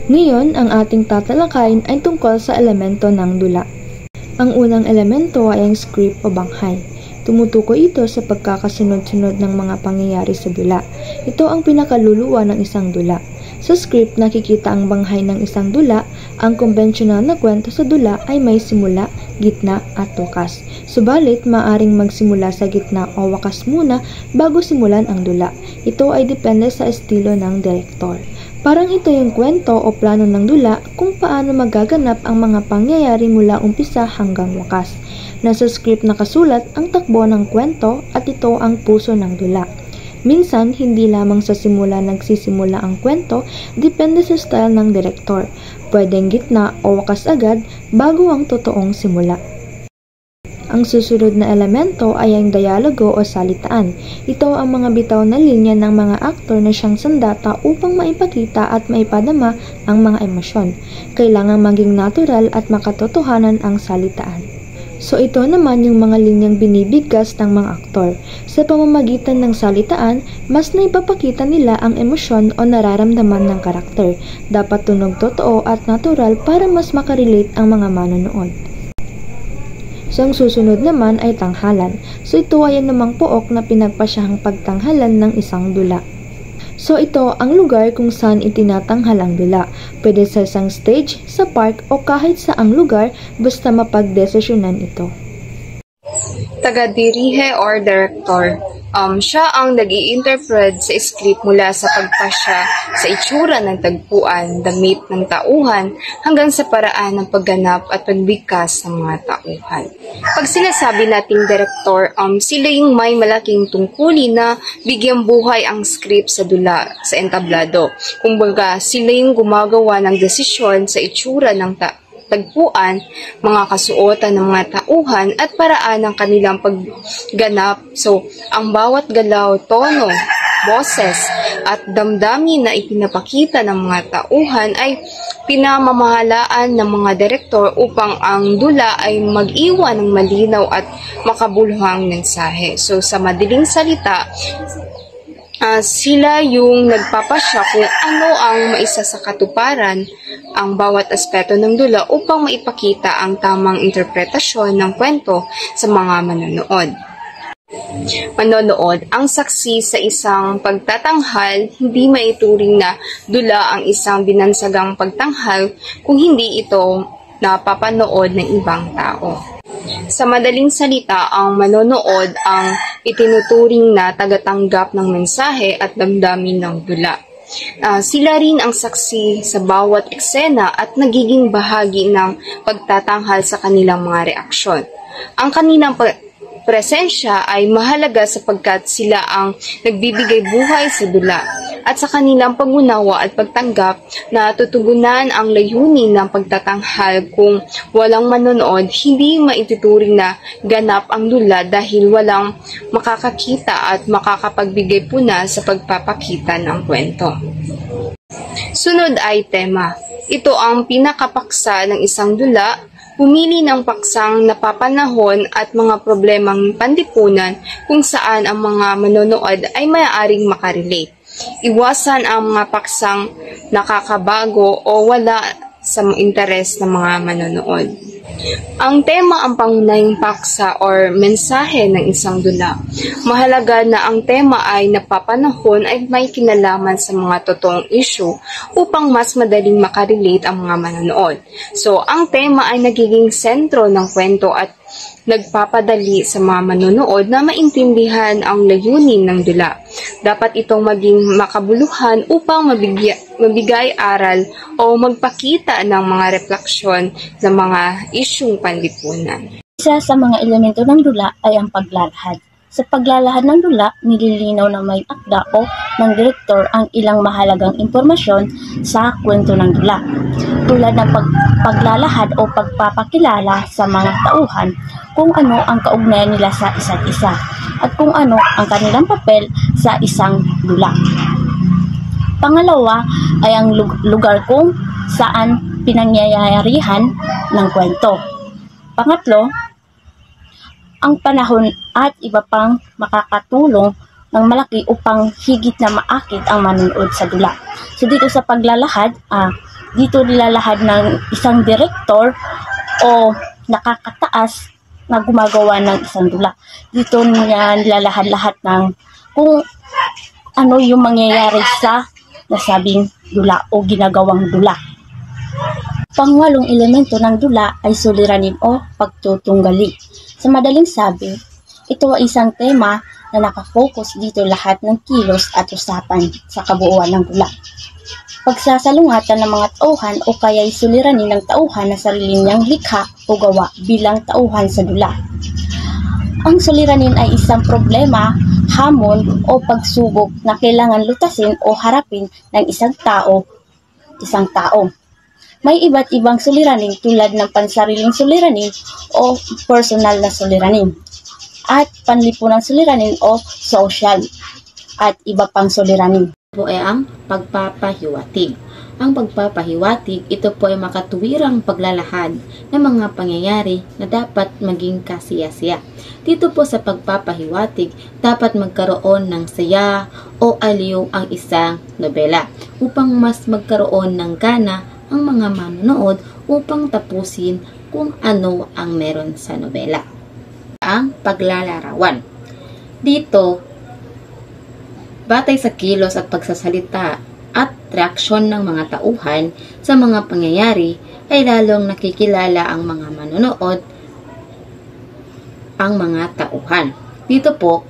Ngayon, ang ating tatalakayin ay tungkol sa elemento ng dula. Ang unang elemento ay ang script o banghay. Tumutukoy ito sa pagkakasunod-sunod ng mga pangyayari sa dula. Ito ang pinakaluluwa ng isang dula. Sa script, nakikita ang banghay ng isang dula. Ang konbensyonal na kwento sa dula ay may simula, gitna at wakas. Subalit, maaring magsimula sa gitna o wakas muna bago simulan ang dula. Ito ay depende sa estilo ng direktor. Parang ito yung kwento o plano ng dula kung paano magaganap ang mga pangyayari mula umpisa hanggang wakas. Nasa script nakasulat ang takbo ng kwento at ito ang puso ng dula. Minsan, hindi lamang sa simula nagsisimula ang kwento, depende sa style ng direktor. Pwedeng gitna o wakas agad bago ang totoong simula. Ang susunod na elemento ay ang dialogo o salitaan. Ito ang mga bitaw na linya ng mga aktor na siyang sandata upang maipakita at maipadama ang mga emosyon. Kailangang maging natural at makatotohanan ang salitaan. So ito naman yung mga linyang binibigkas ng mga aktor. Sa pamamagitan ng salitaan, mas naipapakita nila ang emosyon o nararamdaman ng karakter. Dapat tunog totoo at natural para mas makarelate ang mga manonood. So ang susunod naman ay tanghalan. So ito ay namang pook na pinagpasyahang pagtanghalan ng isang dula. So ito ang lugar kung saan itinatanghal ang dula. Pwede sa isang stage, sa park o kahit saang lugar basta mapagdesisyonan ito. Taga-dirihe or director. Siya ang nag-i-interpret sa script mula sa pagpasya sa itsura ng tagpuan, damit ng tauhan, hanggang sa paraan ng pagganap at pagbigkas ng mga tauhan. Pag sinasabi nating director, sila yung may malaking tungkulin na bigyang buhay ang script sa dula, sa entablado. Kumbaga, sila yung gumagawa ng desisyon sa itsura ng tagpuan, mga kasuotan ng mga tauhan at paraan ng kanilang pagganap. So, ang bawat galaw, tono, boses at damdamin na ipinapakita ng mga tauhan ay pinamamahalaan ng mga direktor upang ang dula ay mag-iwan ng malinaw at makabuluhang mensahe. So, sa madaling salita, sila yung nagpapasya kung ano ang maisa sa katuparan ang bawat aspeto ng dula upang maipakita ang tamang interpretasyon ng kwento sa mga manonood. Ang saksi sa isang pagtatanghal, hindi maituring na dula ang isang binansagang pagtanghal kung hindi ito napapanood ng ibang tao. Sa madaling salita, ang manonood ang itinuturing na tagatanggap ng mensahe at damdamin ng dula. Sila rin ang saksi sa bawat eksena at nagiging bahagi ng pagtatanghal sa kanilang mga reaksyon. Ang kanilang presensya ay mahalaga sapagkat sila ang nagbibigay buhay sa dula at sa kanilang pag-unawa at pagtanggap na tutugunan ang layunin ng pagtatanghal. Kung walang manonood, hindi maituturing na ganap ang dula dahil walang makakakita at makakapagbigay puna sa pagpapakita ng kwento. Sunod ay tema. Ito ang pinakapaksa ng isang dula. Pumili ng paksang napapanahon at mga problemang panlipunan kung saan ang mga manonood ay maaaring makarelate. Iwasan ang mga paksang nakakabago o wala sa interes ng mga manonood. Ang tema ang pangunahing paksa or mensahe ng isang dula. Mahalaga na ang tema ay napapanahon ay may kinalaman sa mga totoong issue upang mas madaling makarelate ang mga manonood. So, ang tema ay nagiging sentro ng kwento at nagpapadali sa mga manonood na maintindihan ang layunin ng dula. Dapat itong maging makabuluhan upang mabigay aral o magpakita ng mga refleksyon sa mga isyung panlipunan. Isa sa mga elemento ng dula ay ang paglalahad. Sa paglalahad ng dula, nililinaw ng may akda o ng direktor ang ilang mahalagang impormasyon sa kwento ng dula. Tulad ng paglalahad o pagpapakilala sa mga tauhan kung ano ang kaugnayan nila sa isa't isa at kung ano ang kanilang papel sa isang dula. Pangalawa ay ang lugar kung saan pinangyayarihan ng kwento. Pangatlo, ang panahon at iba pang makakatulong ng malaki upang higit na maakit ang manonood sa dula. So dito sa paglalahad, Dito nilalahad ng isang direktor o nakakataas na gumagawa ng isang dula. Dito niya nilalahad-lahat ng kung ano yung mangyayari sa nasabing dula o ginagawang dula. Pangwalong elemento ng dula ay suliranin o pagtutunggali. Sa madaling sabi, ito ay isang tema na nakafocus dito lahat ng kilos at usapan sa kabuuan ng dula. Pagsasalungatan ng mga tauhan o kaya'y suliranin ng tauhan na sarili niyang likha o gawa bilang tauhan sa dula. Ang suliranin ay isang problema, hamon o pagsubok na kailangan lutasin o harapin ng isang tao. May iba't ibang suliranin tulad ng pansariling suliranin o personal na suliranin at panlipunang suliranin o social at iba pang suliranin. Po ay ang pagpapahiwatig. Ang pagpapahiwatig, ito po ay makatuwirang paglalahad ng mga pangyayari na dapat maging kasiyasiya. Dito po sa pagpapahiwatig, dapat magkaroon ng saya o aliw ang isang nobela upang mas magkaroon ng gana ang mga manonood upang tapusin kung ano ang meron sa nobela. Ang paglalarawan. Dito, batay sa kilos at pagsasalita at reaksyon ng mga tauhan sa mga pangyayari ay lalong nakikilala ang mga manonood ang mga tauhan. Dito po,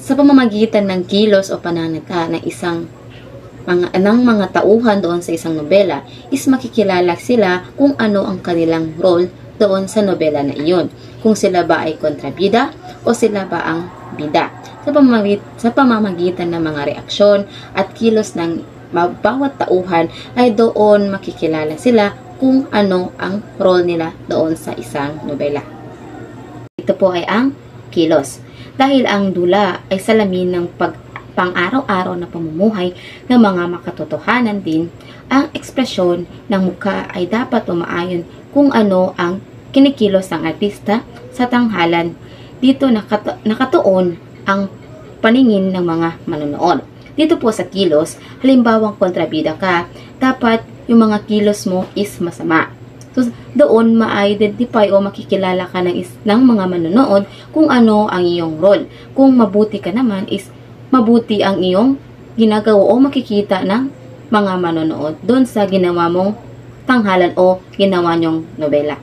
sa pamamagitan ng kilos o pananalita ng mga tauhan doon sa isang nobela is makikilala sila kung ano ang kanilang role doon sa nobela na iyon. Kung sila ba ay kontrabida o sila ba ang bida. Sa pamamagitan ng mga reaksyon at kilos ng bawat tauhan ay doon makikilala sila kung ano ang role nila doon sa isang nobela. Ito po ay ang kilos. Dahil ang dula ay salamin ng pang-araw-araw na pamumuhay ng mga makatotohanan din, ang ekspresyon ng mukha ay dapat umaayon kung ano ang kinikilos ng artista sa tanghalan. Dito nakatuon ang paningin ng mga manonood. Dito po sa kilos, halimbawang kontrabida ka, dapat yung mga kilos mo is masama. So, doon ma-identify o makikilala ka ng mga manonood kung ano ang iyong role. Kung mabuti ka naman is mabuti ang iyong ginagawa o makikita ng mga manonood doon sa ginawa mong tanghalan o ginawa nyong nobela.